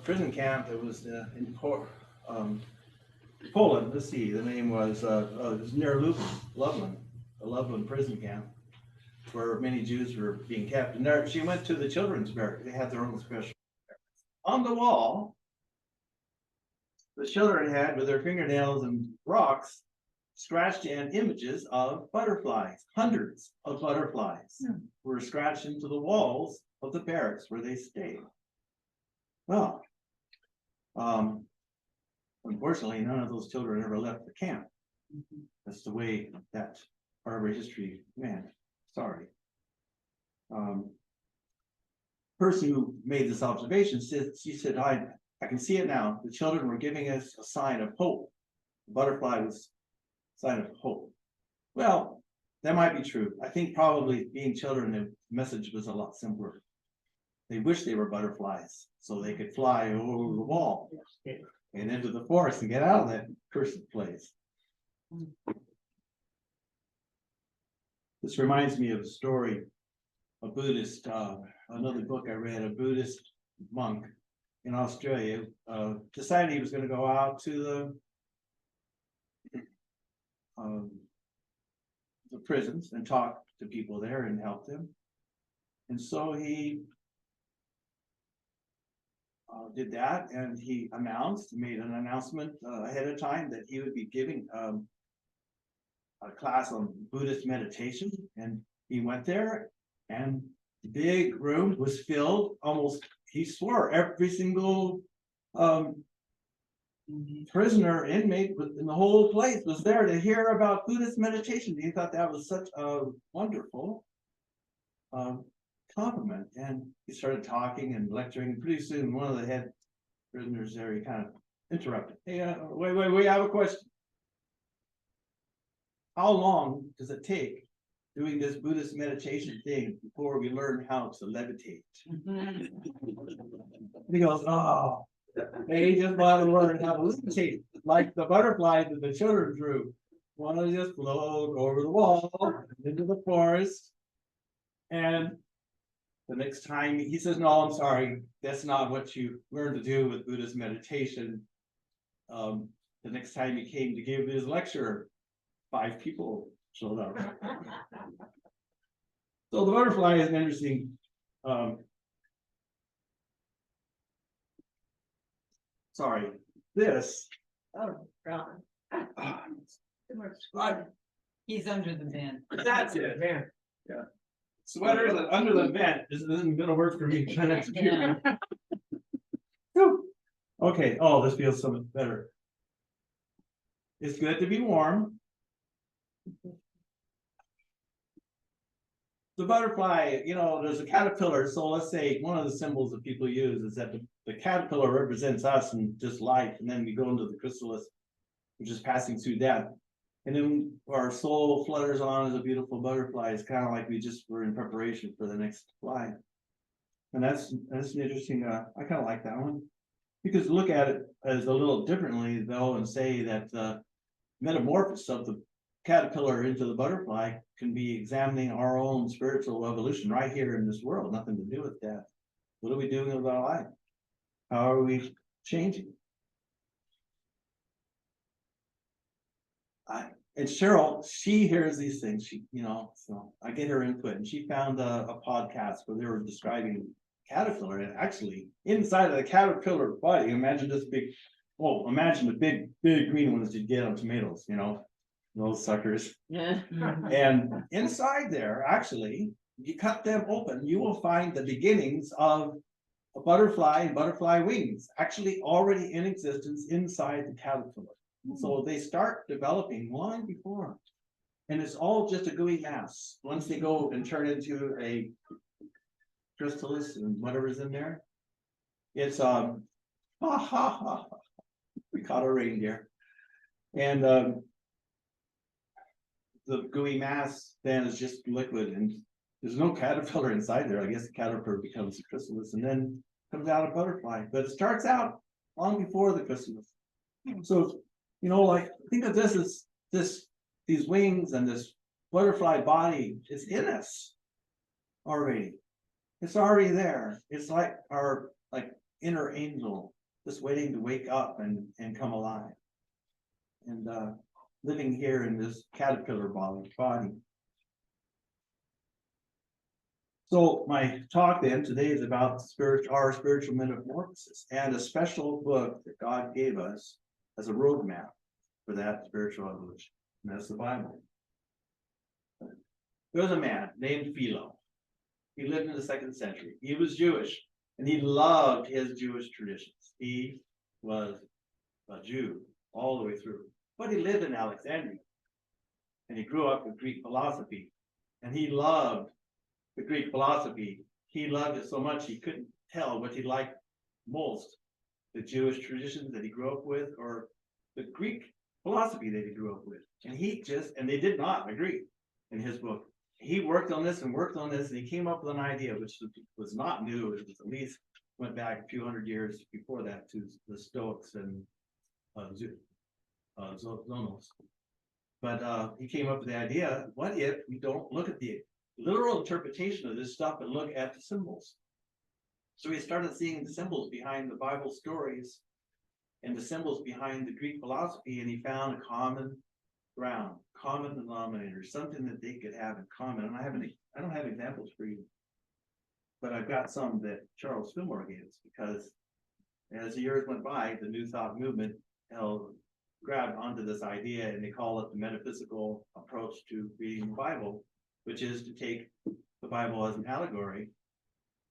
Prison camp that was in Poland. Let's see, the name was it was near Lublin, the Lublin prison camp, where many Jews were being kept. And there, she went to the children's barrack. They had their own special. On the wall, the children had, with their fingernails and rocks, scratched in images of butterflies. Hundreds of butterflies were scratched into the walls of the barracks where they stayed. Well, unfortunately, none of those children ever left the camp. That's the way that part of our history went. Sorry. Person who made this observation said, she said, I can see it now. The children were giving us a sign of hope. The butterfly was a sign of hope. Well, that might be true. I think probably being children, the message was a lot simpler. They wish they were butterflies so they could fly over the wall and into the forest and get out of that cursed place. This reminds me of a story, a Buddhist, another book I read, a Buddhist monk in Australia decided he was going to go out to the prisons and talk to people there and help them. And so he did that, and he made an announcement ahead of time that he would be giving a class on Buddhist meditation. And he went there, and the big room was filled almost, he swore, every single prisoner, inmate in the whole place was there to hear about Buddhist meditation. He thought that was such a wonderful compliment, and he started talking and lecturing. Pretty soon, one of the head prisoners there, he kind of interrupted. Hey, wait, I have a question. How long does it take doing this Buddhist meditation thing before we learn how to levitate? He goes, oh, they just want to learn how to levitate, like the butterflies that the children drew. Want to just float over the wall into the forest. And the next time he says, no, I'm sorry, that's not what you learned to do with Buddhist meditation. The next time he came to give his lecture, 5 people showed up. So the butterfly is an interesting. Sorry, this. Oh, God. He's under the vent. That's it. Yeah. Sweaters under the vent isn't gonna work for me. Yeah. Okay. Oh, this feels so much better. It's good to be warm. The butterfly, there's a caterpillar. So let's say one of the symbols that people use is that the caterpillar represents us and just life, and then we go into the chrysalis, which is passing through death. And then our soul flutters on as a beautiful butterfly. It's kind of like we just were in preparation for the next flight. And that's an interesting, I kind of like that one. You could look at it as a little differently, though, and say that the metamorphosis of the caterpillar into the butterfly can be examining our own spiritual evolution right here in this world, nothing to do with death. What are we doing with our life? How are we changing? And Cheryl, she hears these things, so I get her input, and she found a podcast where they were describing caterpillar, and actually inside of the caterpillar body, imagine the big green ones you get on tomatoes, those suckers. Yeah. And inside there, actually, you cut them open, you will find the beginnings of a butterfly and butterfly wings actually already in existence inside the caterpillar. So they start developing long before, and it's all just a gooey mass. Once they go and turn into a chrysalis and whatever's in there, it's we caught a reindeer, and the gooey mass then is just liquid, and there's no caterpillar inside there. I guess the caterpillar becomes a chrysalis and then comes out a butterfly, but it starts out long before the chrysalis. So think of this as these wings and this butterfly body is in us already. It's already there. It's like our inner angel just waiting to wake up and come alive. And living here in this caterpillar body. So my talk then today is about our spiritual metamorphosis and a special book that God gave us as a roadmap for that spiritual evolution. And that's the Bible. There was a man named Philo. He lived in the 2nd century. He was Jewish and he loved his Jewish traditions. He was a Jew all the way through. But he lived in Alexandria and he grew up with Greek philosophy and he loved the Greek philosophy. He loved it so much he couldn't tell what he liked most, the Jewish traditions that he grew up with or the Greek philosophy that he grew up with. And they did not agree in his book. He worked on this and he came up with an idea which was not new. It was at least went back a few hundred years before that to the Stokes and Zonos. But he came up with the idea, what if we don't look at the literal interpretation of this stuff and look at the symbols? So he started seeing the symbols behind the Bible stories and the symbols behind the Greek philosophy, and he found a common ground, common denominator, something that they could have in common. And I don't have examples for you, but I've got some that Charles Fillmore gave us, because as the years went by, the New Thought movement grabbed onto this idea, and they call it the metaphysical approach to reading the Bible, which is to take the Bible as an allegory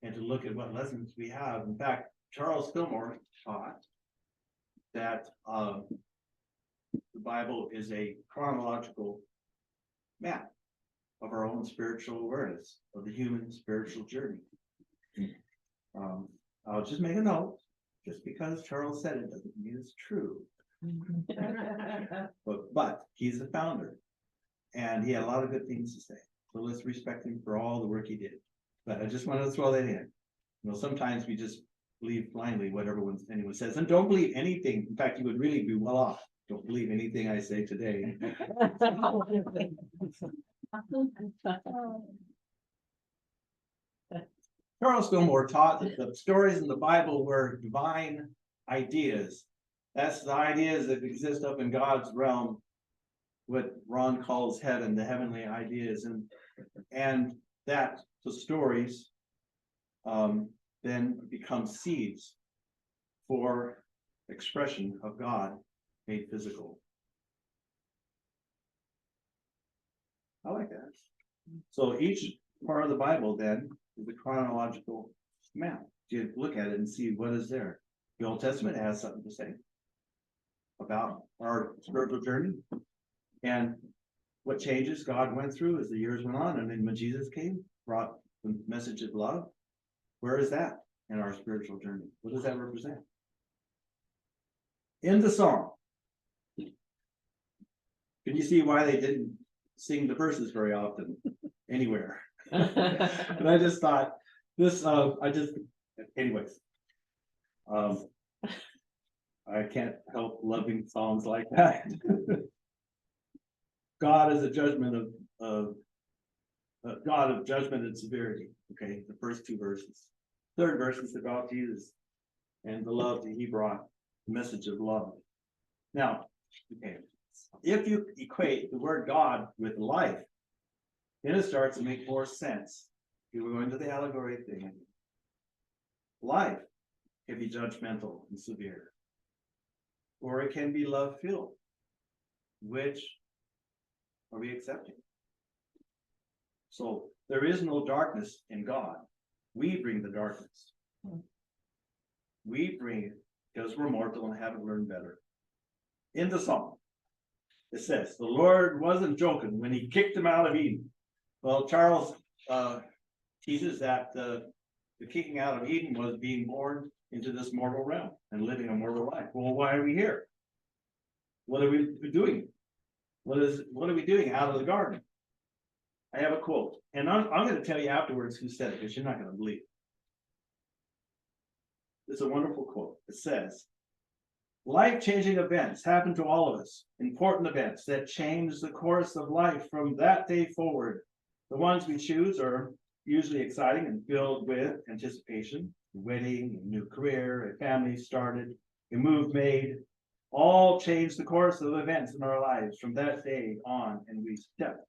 and to look at what lessons we have. In fact, Charles Fillmore taught that the Bible is a chronological map of our own spiritual awareness, of the human spiritual journey. I'll just make a note, just because Charles said it doesn't mean it's true. But he's the founder, and he had a lot of good things to say. So let's respect him for all the work he did. But I just wanted to throw that in. Sometimes we just believe blindly whatever anyone says, and don't believe anything. In fact, you would really be well off. Don't believe anything I say today. Charles Fillmore taught that the stories in the Bible were divine ideas. That's the ideas that exist up in God's realm, what Ron calls heaven, the heavenly ideas, and that the stories then become seeds for expression of God made physical. I like that. So each part of the Bible then is a chronological map. You look at it and see what is there. The Old Testament has something to say about our spiritual journey and what changes God went through as the years went on. And then when Jesus came, brought the message of love. Where is that in our spiritual journey? What does that represent? In the song, can you see why they didn't sing the verses very often anywhere? And I just thought this, anyways, I can't help loving songs like that. God is a judgment of God of judgment and severity. Okay, the first two verses. Third verse is about Jesus and the love that he brought, the message of love. Now, okay, if you equate the word God with life, then it starts to make more sense. If we go into the allegory thing, life can be judgmental and severe, or it can be love-filled. Which are we accepting? So there is no darkness in God. We bring the darkness. We bring it because we're mortal and haven't learned better. In the song, it says, the Lord wasn't joking when he kicked him out of Eden. Well, Charles teaches that the kicking out of Eden was being born into this mortal realm and living a mortal life. Well, why are we here? What are we doing? What are we doing out of the garden? I have a quote, and I'm going to tell you afterwards who said it, because you're not going to believe it. It's a wonderful quote. It says, life-changing events happen to all of us, important events that change the course of life from that day forward. The ones we choose are usually exciting and filled with anticipation. a wedding, a new career, a family started, a move made, all changed the course of events in our lives from that day on, and we stepped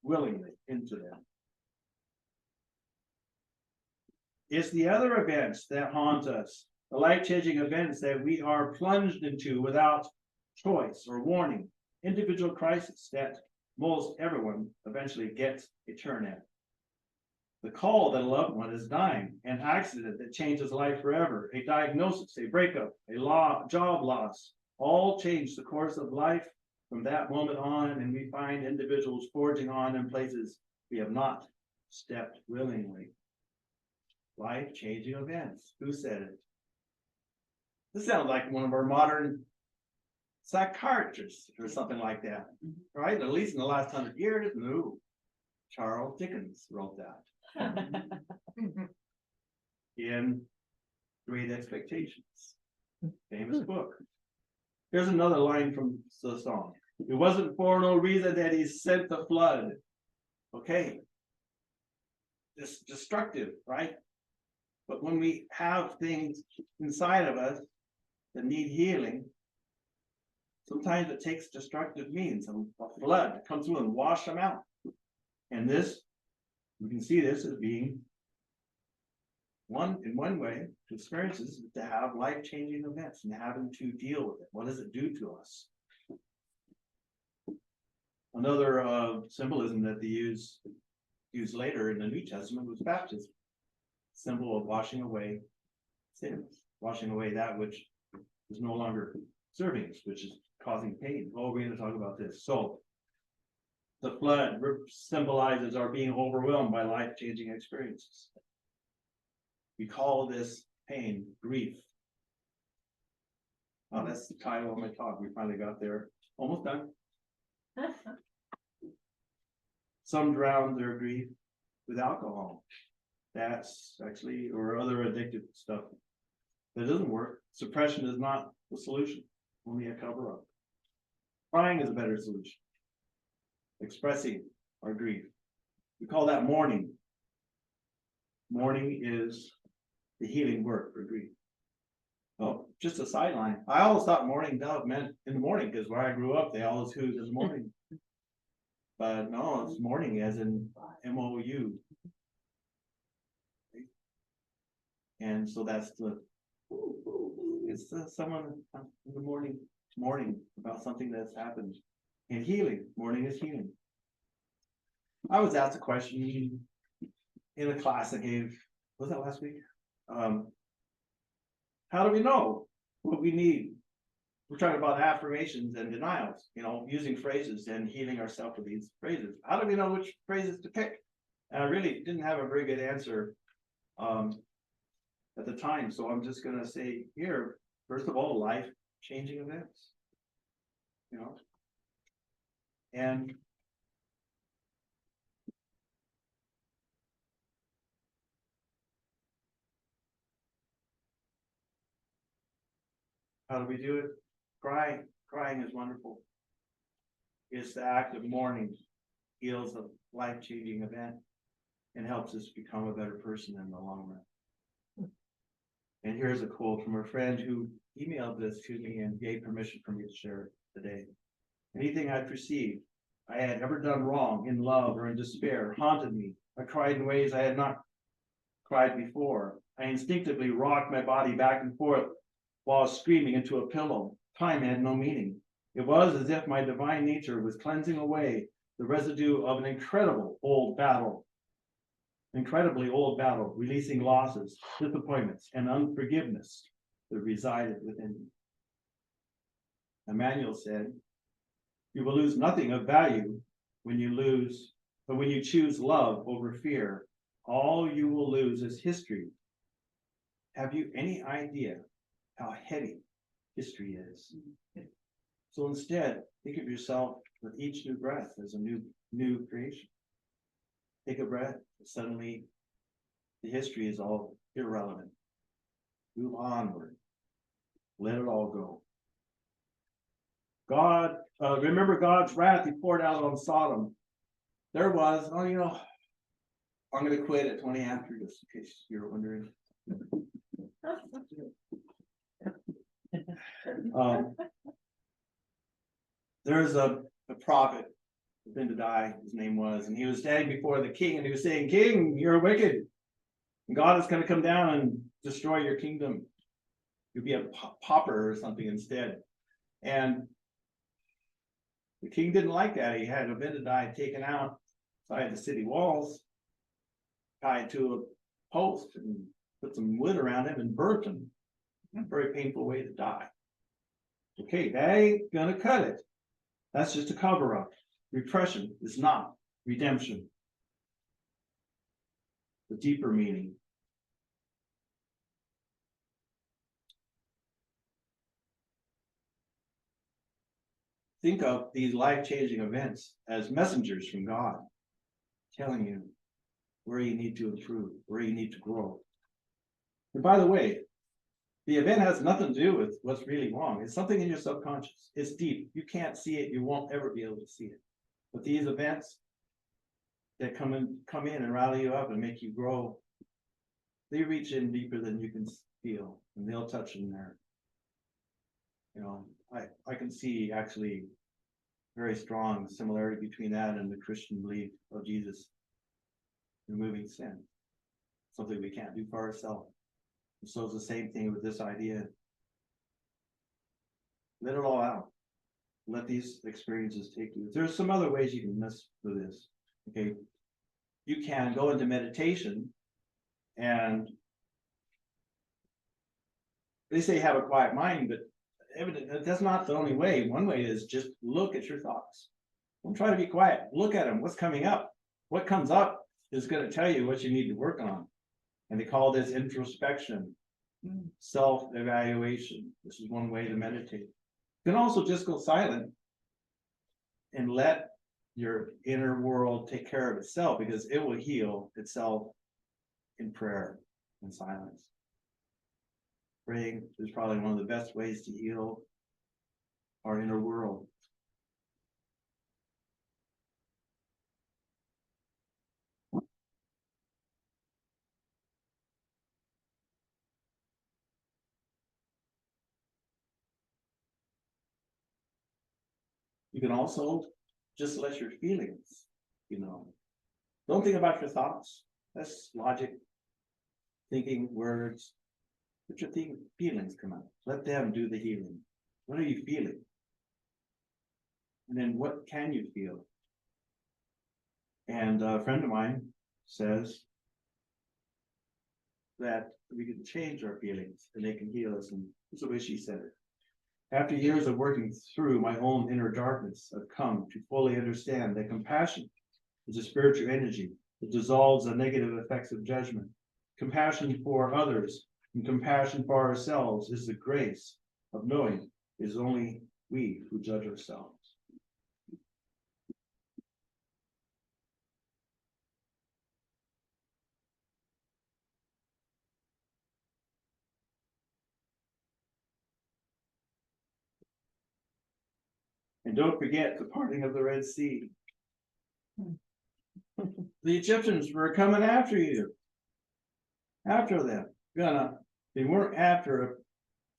willingly into them. It's the other events that haunt us, the life-changing events that we are plunged into without choice or warning, individual crisis that most everyone eventually gets a turn at. The call that a loved one is dying, an accident that changes life forever, a diagnosis, a breakup, job loss, all change the course of life from that moment on, and we find individuals forging on in places we have not stepped willingly. Life-changing events. Who said it? This sounds like one of our modern psychiatrists or something like that, right? At least in the last 100 years. No, Charles Dickens wrote that in Great Expectations, famous book. Here's another line from the song. It wasn't for no reason that he sent the flood. Okay, it's destructive, right? But when we have things inside of us that need healing, sometimes it takes destructive means, a flood to come through and wash them out. And this, we can see this as being in one way, to experience this is to have life-changing events and having to deal with it. What does it do to us? Another symbolism that they use later in the New Testament was baptism, symbol of washing away sins, washing away that which is no longer serving us, which is causing pain. Oh, we're going to talk about this. So the flood symbolizes our being overwhelmed by life-changing experiences. We call this pain grief. Oh, that's the title of my talk. We finally got there. Almost done. Some drown their grief with alcohol. That's actually, or other addictive stuff. That doesn't work. Suppression is not the solution, only a cover up. Crying is a better solution. Expressing our grief. We call that mourning. Mourning is the healing work for grief. Oh, just a sideline. I always thought mourning dove meant in the morning, because where I grew up, they always hooted in the morning. But no, it's mourning as in MOU. And so that's someone in the morning mourning about something that's happened. And healing, mourning is healing. I was asked a question in a class I gave, was that last week? How do we know what we need? We're talking about affirmations and denials, using phrases and healing ourselves with these phrases. How do we know which phrases to pick? And I really didn't have a very good answer at the time. So I'm just going to say here, first of all, life-changing events, and how do we do it? Crying is wonderful. It's the act of mourning, heals a life-changing event, and helps us become a better person in the long run. And here's a quote from a friend who emailed this to me and gave permission for me to share it today. Anything I perceived I had ever done wrong in love or in despair haunted me. I cried in ways I had not cried before. I instinctively rocked my body back and forth while screaming into a pillow. Time had no meaning. It was as if my divine nature was cleansing away the residue of an incredibly old battle, releasing losses, disappointments, and unforgiveness that resided within me. Emmanuel said, "You will lose nothing of value when you choose love over fear. All you will lose is history. Have you any idea how heavy history is?" So instead, think of yourself with each new breath as a new creation. Take a breath, and suddenly the history is all irrelevant. Move onward. Let it all go. Remember God's wrath he poured out on Sodom. There was, I'm going to quit at 20 after, just in case you're wondering. There's a prophet been to die, his name was, and he was standing before the king and he was saying, King, you're wicked. And God is going to come down and destroy your kingdom. You'll be a pauper or something instead. And the king didn't like that. He had Abinadi taken out outside the city walls, tied to a post, and put some wood around him and burnt him. A very painful way to die. Okay, that ain't gonna cut it. That's just a cover up. Repression is not redemption. The deeper meaning. Think of these life-changing events as messengers from God, telling you where you need to improve, where you need to grow. And by the way, the event has nothing to do with what's really wrong. It's something in your subconscious. It's deep. You can't see it. You won't ever be able to see it. But these events that come in and rally you up and make you grow, they reach in deeper than you can feel, and they'll touch in there. You know, I can see actually very strong similarity between that and the Christian belief of Jesus removing sin, something we can't do for ourselves. And so it's the same thing with this idea. Let it all out. Let these experiences take you. There's some other ways you can mess with this. Okay, you can go into meditation, and they say have a quiet mind, but that's not the only way. One way is just look at your thoughts. Don't try to be quiet. Look at them. What's coming up? What comes up is going to tell you what you need to work on. And they call this introspection, self-evaluation. This is one way to meditate. You can also just go silent and let your inner world take care of itself, because it will heal itself in prayer and silence. Praying is probably one of the best ways to heal our inner world. You can also just let your feelings, don't think about your thoughts. That's logic, thinking, words. Let your feelings come out. Let them do the healing. What are you feeling? And then what can you feel? And a friend of mine says that we can change our feelings and they can heal us. And this is the way she said it. After years of working through my own inner darkness, I've come to fully understand that compassion is a spiritual energy that dissolves the negative effects of judgment. Compassion for others and compassion for ourselves is the grace of knowing it is only we who judge ourselves. And don't forget the parting of the Red Sea. The Egyptians were coming after you. After them. They weren't after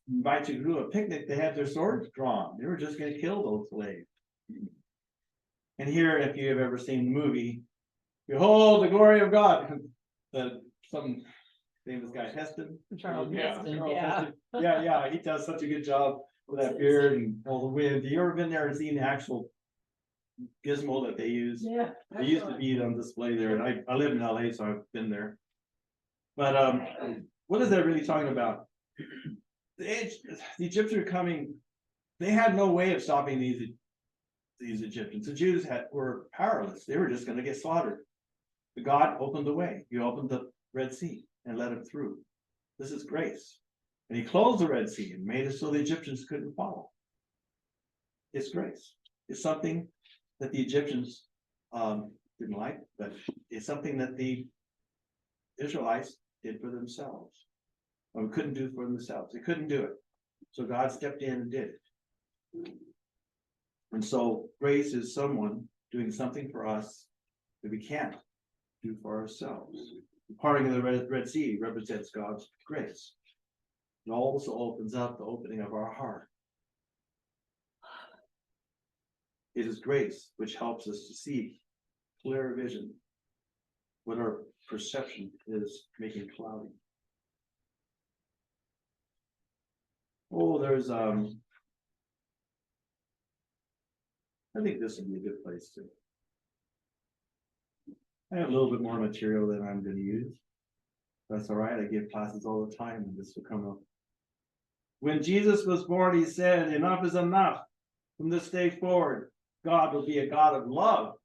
invite you to do a picnic. They had their swords drawn. They were just going to kill those slaves. And here, if you have ever seen the movie, behold the glory of God. Some famous guy, Heston. Charles Heston, Charles yeah. Heston. Yeah, he does such a good job with that beard and all the wind. Have you ever been there and seen the actual gizmo that they use? Yeah. They used to be on display there, and I live in LA, so I've been there. But what is that really talking about? The Egyptians are coming. They had no way of stopping these Egyptians. The Jews were powerless. They were just going to get slaughtered. But God opened the way. He opened the Red Sea and let them through. This is grace. And he closed the Red Sea and made it so the Egyptians couldn't follow. It's grace. It's something that the Egyptians didn't like, but it's something that the Israelites did for themselves. Or couldn't do for themselves. They couldn't do it. So God stepped in and did it. And so grace is someone doing something for us that we can't do for ourselves. The parting of the Red Sea represents God's grace. It also opens up the opening of our heart. It is grace which helps us to see clear vision when our perception is making cloudy. Oh, there's I think this would be a good place to. I have a little bit more material than I'm going to use. That's all right. I give classes all the time, and this will come up. When Jesus was born, he said, "Enough is enough. From this day forward, God will be a God of love."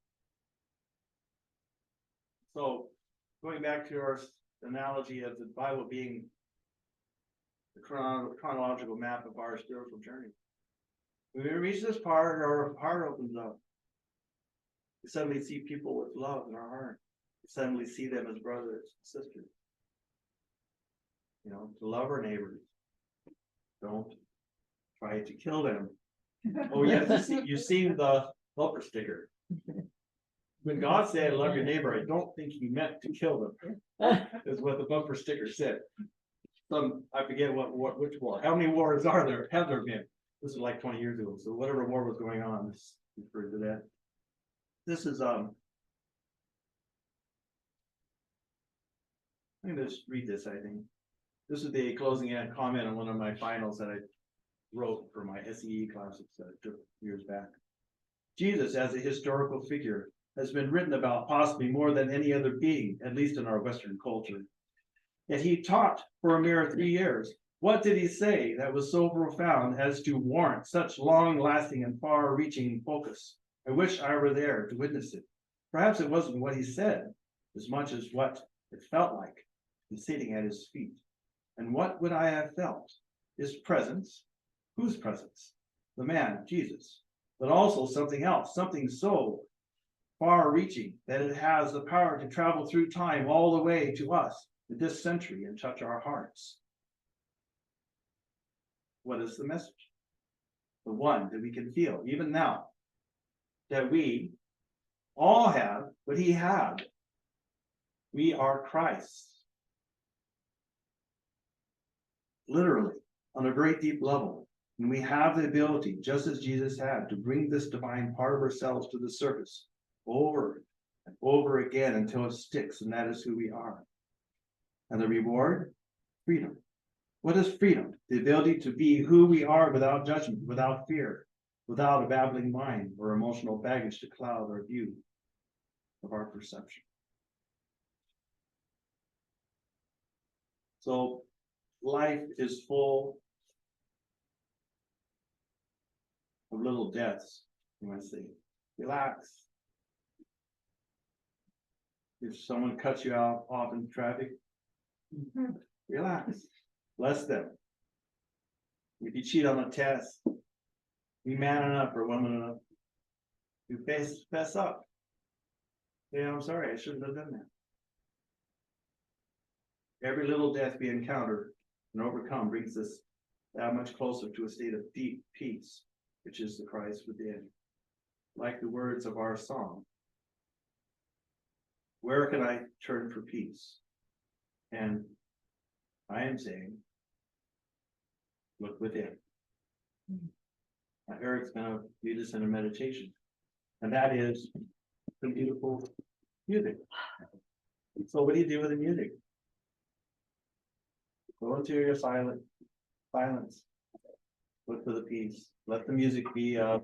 So, going back to our analogy of the Bible being the chronological map of our spiritual journey. When we reach this part, our heart opens up. We suddenly see people with love in our heart. We suddenly see them as brothers and sisters. You know, to love our neighbors. Don't try to kill them. Oh, yes, you've seen the bumper sticker. When God said, "Love your neighbor," I don't think he meant to kill them. Is what the bumper sticker said. I forget which war. How many wars have there been? This is like 20 years ago. So whatever war was going on, this referred to that. This is I'm gonna just read this, I think. This is the closing comment on one of my finals that I wrote for my SEE classes that I took years back. Jesus, as a historical figure, has been written about possibly more than any other being, at least in our Western culture. Yet he taught for a mere 3 years. What did he say that was so profound as to warrant such long-lasting and far-reaching focus? I wish I were there to witness it. Perhaps it wasn't what he said, as much as what it felt like, sitting at his feet. And what would I have felt? His presence. Whose presence? The man, Jesus. But also something else, something so far-reaching that it has the power to travel through time all the way to us, to this century, and touch our hearts. What is the message? The one that we can feel, even now, that we all have what he had. We are Christ. Literally, on a very deep level. And we have the ability, just as Jesus had, to bring this divine part of ourselves to the surface over and over again until it sticks, and that is who we are. And the reward? Freedom. What is freedom? The ability to be who we are without judgment, without fear, without a babbling mind or emotional baggage to cloud our view of our perception. So life is full of little deaths. You might say, relax. If someone cuts you out off in traffic, relax. Bless them. If you cheat on a test, be man enough or woman enough. You fess up. Yeah, I'm sorry, I shouldn't have done that. Every little death we encounter and overcome brings us that much closer to a state of deep peace, which is the Christ within. Like the words of our song, where can I turn for peace? And I am saying, look within. Eric's going to lead us in a meditation, and that is some beautiful music. So what do you do with the music? Go into your silence. Look for the peace. Let the music be a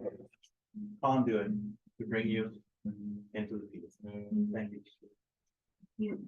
conduit to bring you into the peace. Thank you.